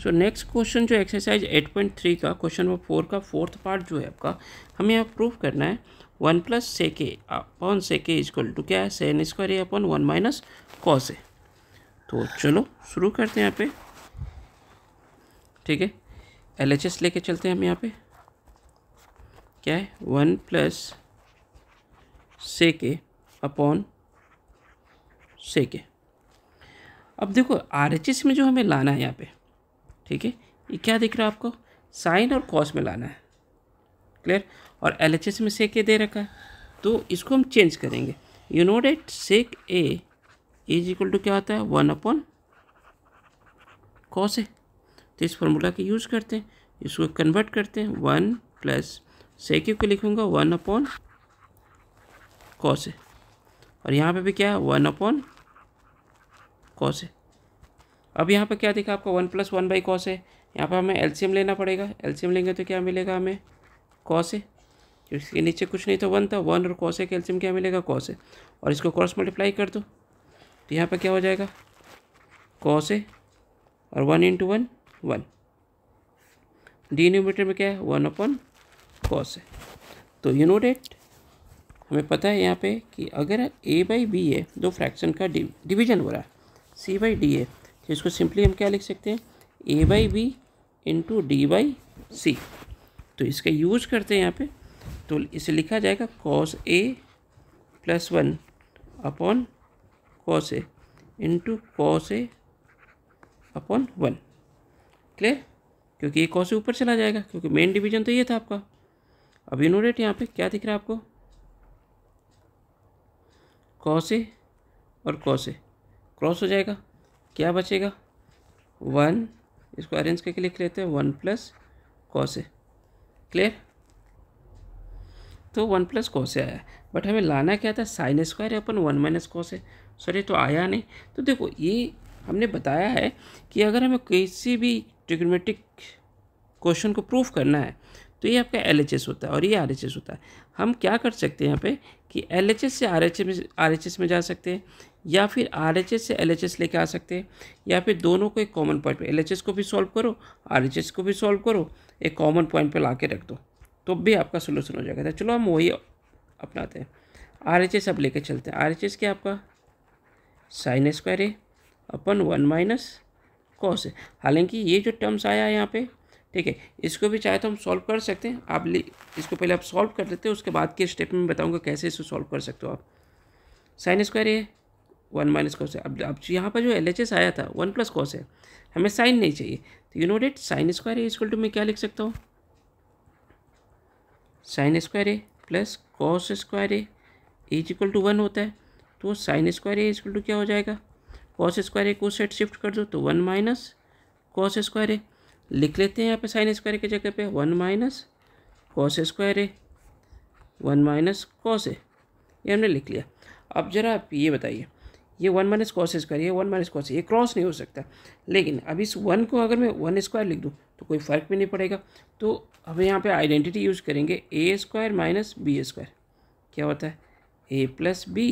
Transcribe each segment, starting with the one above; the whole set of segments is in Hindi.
सो नेक्स्ट क्वेश्चन जो एक्सरसाइज 8.3 का क्वेश्चन नंबर 4 का फोर्थ पार्ट जो है आपका, हमें यहाँ प्रूव करना है 1 plus sec A upon sec A equal to क्या है, sine square A upon 1 minus cos A. तो चलो शुरू करते हैं यहाँ पे, ठीक है। LHS लेके चलते हैं हम यहाँ पे, क्या है 1 plus sec A upon sec ए। अब देखो RHS में जो हमें लाना है यहाँ पे, ठीक है, ये क्या दिख रहा है आपको, साइन और कॉस में लाना है, क्लियर। और LHS में सेक ए दे रखा है, तो इसको हम चेंज करेंगे। You know that sec A is equal to क्या होता है, 1 अपॉन कॉस ए। तो इस फॉर्मूला का यूज़ करते हैं, इसको कन्वर्ट करते हैं, 1 प्लस सेक ए को लिखूँगा 1 अपॉन कॉस ए, और यहाँ पे भी क्या है 1 अपॉन कॉस ए। अब यहाँ पे क्या दिखा आपको, 1 प्लस 1 बाई कॉस है। यहाँ पर हमें एलसीएम लेना पड़ेगा, एलसीएम लेंगे तो क्या मिलेगा हमें, कॉस है। इसके नीचे कुछ नहीं था, 1 था, 1 और कॉस है का एलसीएम क्या मिलेगा, कॉस है। और इसको क्रॉस मल्टीप्लाई कर दो तो यहाँ पर क्या हो जाएगा, कॉस है और 1 इंटू 1 1, डिनोमिनेटर में क्या है 1 अपॉन कॉस है। तो यू नो डेट हमें पता है यहाँ पे कि अगर a बाई बी है, दो फ्रैक्शन का डिवीजन हो रहा है, c बाई डी है, तो इसको सिंपली हम क्या लिख सकते हैं, a by B into D by C. तो इसका यूज करते हैं यहाँ पे, तो इसे लिखा जाएगा cos a plus 1 upon cos a into cos a upon 1, clear. क्योंकि ये cos a ऊपर चला जाएगा, क्योंकि मेन डिवीजन तो ये था आपका। अब यू नो डेट यहाँ पे क्या दिख रहा है आपको, cos a और cos a क्रॉस हो जाएगा, क्या बचेगा 1, इसको अरेंज करके लिख लेते हैं 1 प्लस कॉस ए, क्लियर। तो 1 प्लस कॉस ए आया, बट हमें लाना क्या था, sine square upon 1 minus cos A. Sorry, तो आया नहीं। तो देखो ये हमने बताया है कि अगर हमें किसी भी ट्रिग्नोमेट्रिक क्वेश्चन को प्रूफ करना है तो ये आपका LHS होता है और ये RHS होता है। हम क्या कर सकते हैं यहाँ पे कि LHS से RHS में जा सकते हैं, या फिर RHS से LHS लेके आ सकते हैं, या फिर दोनों को एक कॉमन पॉइंट पे, LHS को भी सॉल्व करो RHS को भी सॉल्व करो, एक कॉमन पॉइंट पे ला के रख दो, तो भी आपका सोल्यूशन हो जाएगा। तो चलो हम वही अपनाते हैं, RHS अब लेके चलते हैं। RHS क्या आपका, साइन स्क्वायर ए अपन 1 माइनस कॉस ए। हालांकि ये जो टर्म्स आया है यहाँ पे, ठीक है, इसको भी चाहे तो हम सॉल्व कर सकते हैं। आप इसको पहले आप सॉल्व कर लेते हैं, उसके बाद के स्टेप में बताऊंगा कैसे इसको सॉल्व कर सकते हो आप। साइन स्क्वायर ए 1 माइनस कॉस है। अब यहाँ पर जो LHS आया था 1 प्लस कॉस है, हमें साइन नहीं चाहिए, तो you know that sine square A equal to मैं क्या लिख सकता हूँ, sine square A plus cos square A is equal to 1 होता है। तो sine square A equal to क्या हो जाएगा, कॉस स्क्वायर ए को सेट शिफ्ट कर दो तो 1 माइनस कॉस स्क्वायर ए। लिख लेते हैं यहाँ पे साइन स्क्वायर की जगह पे 1 माइनस कॉस स्क्वायर ए, 1 माइनस कॉस ए, ये हमने लिख लिया। अब जरा आप ये बताइए, ये 1 माइनस कॉस स्क्वायर, ये 1 माइनस कॉस, ये क्रॉस नहीं हो सकता। लेकिन अब इस 1 को अगर मैं 1 स्क्वायर लिख दूँ तो कोई फ़र्क भी नहीं पड़ेगा। तो अब यहाँ पे आइडेंटिटी यूज़ करेंगे, ए स्क्वायर माइनस बी स्क्वायर क्या होता है, ए प्लस बी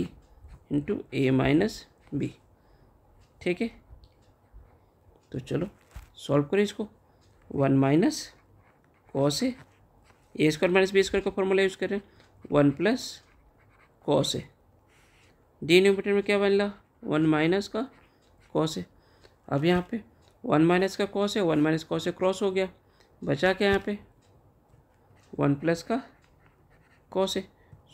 इंटू ए माइनस बी, ठीक है। तो चलो सॉल्व करें इसको, 1 माइनस कॉस ए स्क्वायर माइनस बी स्क्वायर का फॉर्मूला यूज़ करें, 1 प्लस कॉस ए, डिनोमिनेटर में क्या बन रहा, 1 माइनस का कॉस ए। अब यहाँ पे 1 माइनस का कॉस है, 1 माइनस कॉस ए क्रॉस हो गया, बचा क्या यहाँ पे 1 प्लस का कॉस ए।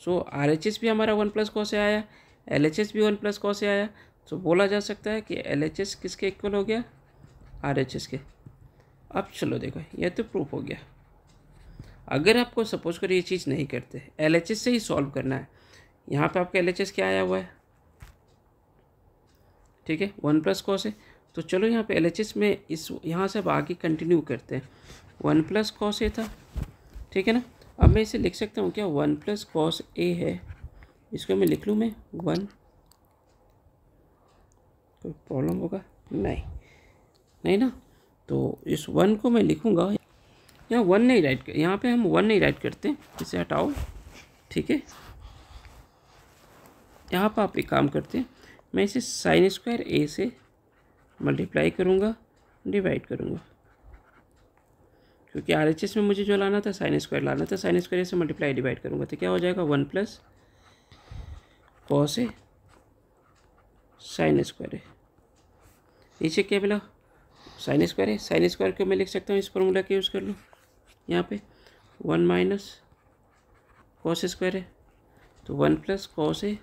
सो RHS भी हमारा 1 प्लस कॉस ए आया, LHS भी 1 प्लस कॉस ए आया। तो बोला जा सकता है कि LHS किसके इक्वल हो गया, RHS के। अब चलो देखो ये तो प्रूफ हो गया। अगर आपको सपोज करो ये चीज़ नहीं करते, LHS से ही सॉल्व करना है, यहाँ पे आपका LHS क्या आया हुआ है, ठीक है 1 प्लस कॉस है। तो चलो यहाँ पे LHS में इस यहाँ से अब आगे कंटिन्यू करते हैं, 1 प्लस कॉस ए था, ठीक है ना। अब मैं इसे लिख सकता हूँ क्या, 1 प्लस कॉस ए है, इसको मैं लिख लूँ मैं 1, कोई प्रॉब्लम होगा नहीं ना। तो इस 1 को मैं लिखूँगा, यहाँ 1 नहीं राइट कर, यहाँ पे हम 1 नहीं राइट करते, इसे हटाओ, ठीक है। यहाँ पर आप एक काम करते हैं, मैं इसे साइन स्क्वायर ए से मल्टीप्लाई करूँगा, डिवाइड करूँगा, क्योंकि RHS में मुझे जो लाना था साइन स्क्वायर लाना था, साइन स्क्वायर से मल्टीप्लाई डिवाइड करूँगा तो क्या हो जाएगा 1 plus cos A sign square ए। नीचे क्या मिला साइन स्क्वायर है, साइन स्क्वायर को मैं लिख सकता हूँ इस फॉर्मूला का यूज़ कर लूँ, यहाँ पे 1 माइनस कॉस स्क्वायर है तो 1 plus cos A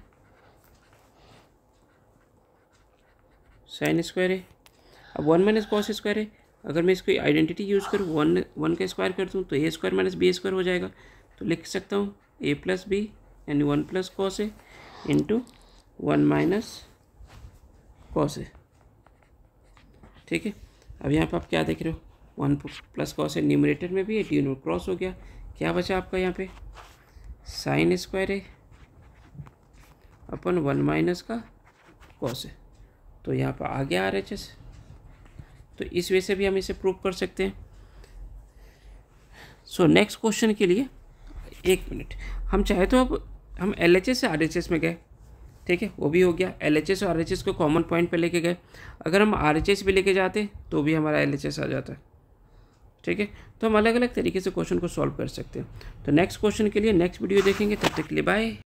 sine square है। अब 1 माइनस कॉस स्क्वायर है, अगर मैं इसको आइडेंटिटी यूज़ करूँ 1 का स्क्वायर कर दूँ तो ए स्क्वायर माइनस बी स्क्वायर हो जाएगा, तो लिख सकता हूँ ए प्लस बी यानी 1 plus cos A into 1 minus cos ए। ठीक है, अब यहाँ पर आप क्या देख रहे हो 1 प्लस कॉस ए न्यूमरेटर में भी है, डिनोमिनेटर क्रॉस हो गया, क्या बचा आपका यहाँ पे साइन स्क्वायर ए अपन 1 माइनस का कॉस ए, तो यहाँ पर आ गया RHS। तो इस वे से भी हम इसे प्रूव कर सकते हैं। सो नेक्स्ट क्वेश्चन के लिए 1 मिनट, हम चाहे तो अब हम LHS से RHS में गए, ठीक है वो भी हो गया, LHS और RHS को कॉमन पॉइंट पे लेके गए, अगर हम RHS भी लेके जाते तो भी हमारा LHS आ जाता है। ठीक है, तो हम अलग अलग तरीके से क्वेश्चन को सॉल्व कर सकते हैं। तो नेक्स्ट क्वेश्चन के लिए नेक्स्ट वीडियो देखेंगे, तब तक के लिए बाय।